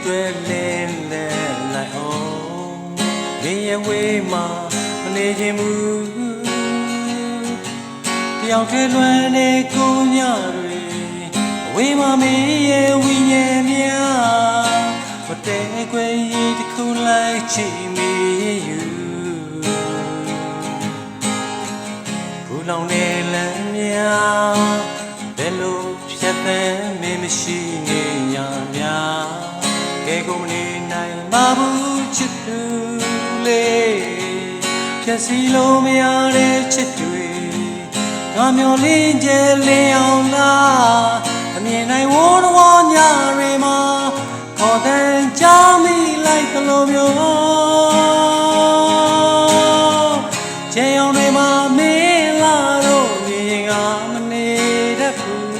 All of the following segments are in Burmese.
တွေ့လင်းလဲလိုက်အောင်မင်းရဲ့ဝေးမှာမနေခြင်းဘူးတယောက်တည်းလွမ်းနေကိုညတွေဝေးမှာမင်းရဲ့ဝိညာဉ်များမတဲခွေတစ်ခုလိုက်ချီမီယူဘူလောင်နေလမ်းများဘယ်လိုဖြတ်သန်းမင်းမရှိနေရများကဲကုန်နေနိုင်မှာဘူးချစ်သူလေးဖြတ်စီလို့မရတဲ့ချစ်တွေငါမျောလင်းကျလင်းအောင်လားအမြင်နိုင်ဝေါ်တော်ညတွေမှာခေါ်တဲ့ကြောင်းမိလိုက်သလိုမျိုးချေအောင်တွေမှာမင်းလာတော့မြင်ကမနေတတ်ဘူး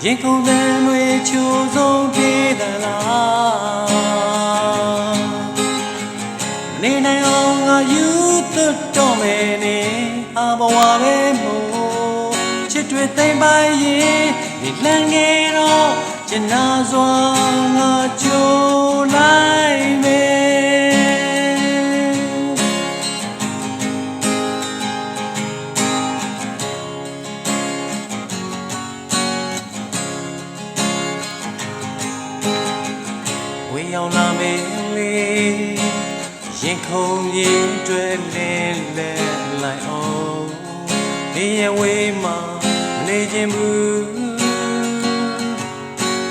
ရင်ကုန်တဲ့တွေချိုးဆုံးပြေးသလားနေနိုင်အောင်ငါယူသွတ်တော့မယ်နေအဘဝပဲမို့ချစ်တွေသိမ့်ပိုင်ရင်ဒီလမ်းငယ်တော့ကျနာစွာငါကြိုးလိုက်မယ်ဝေးရောက်လာမယ်လေရင်ခုန်ရင်တွေ့လင်းလဲလိုက်အောင်နေရဝေးမှာမနေခြင်းဘူး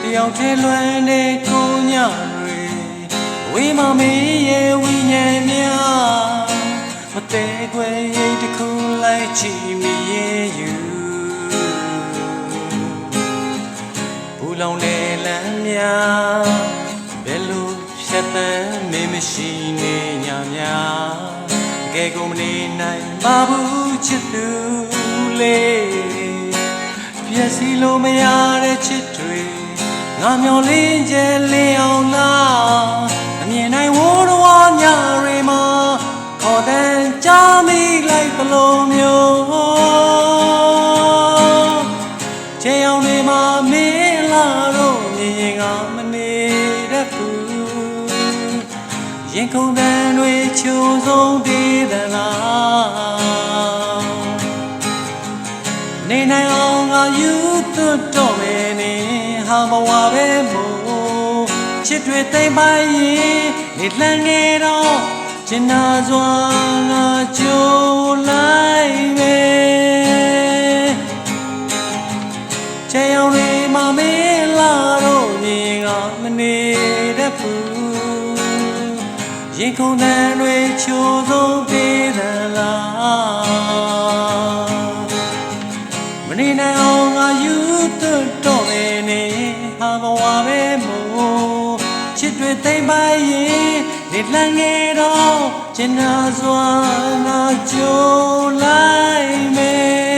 တယောက်တည်းလွမ်းနေကိုညတွေဝေးမှာမင်းရဲ့ဝိညာဉ်များမတဲခွေတစ်ခုလိုက်ချီမီရဲ့ယူဘူလောင်နေလမ်းများဘယ်လိုဖြတ်သန်းမင်းမရှိနေညများတကယ်ကိုမနေနိုင်ပါဘူးချစ်သူလေးပြည့်စည်လို့မရတဲ့ချစ်တွေငါမျောလင်းကျလင်းအောင်လားအမြင်နိုင်ဝိုးတော်ညတွေမှာခေါ်တဲ့ကြားမိလိုက်သလိုမျိုးချေအောင်တွေမှာမင်းလာတော့မြင်ရင်ကမနေတတ်ဘူးရင်ခုန်တဲ့တွေချိုးဆုံးပြေးသလားနေနိုင်အောင်ငါယူသွတ်တော့မယ်နေဟာဘဝပဲမို့ချစ်တွေသိမ့်ပိုင်ရင်နေလန်းနေတော့ကျနာစွာငါကြိုးလိုက်မယ်ချေအောင်တွေမှာမင်းလာတော့မြင်ကမနေတတ်ဘူးရင်ခုန်တဲ့တွေချိုးဆုံးပြေးသလားမနေနိုင်အောင်ငါယူသွတ်တော့မယ်နေဟာဘဝပဲမို့ချစ်တွေသိမ့်ပိုင်ရင်နေလန်းငယ်တော့ကျနာစွာငါကြိုးလိုက်မယ်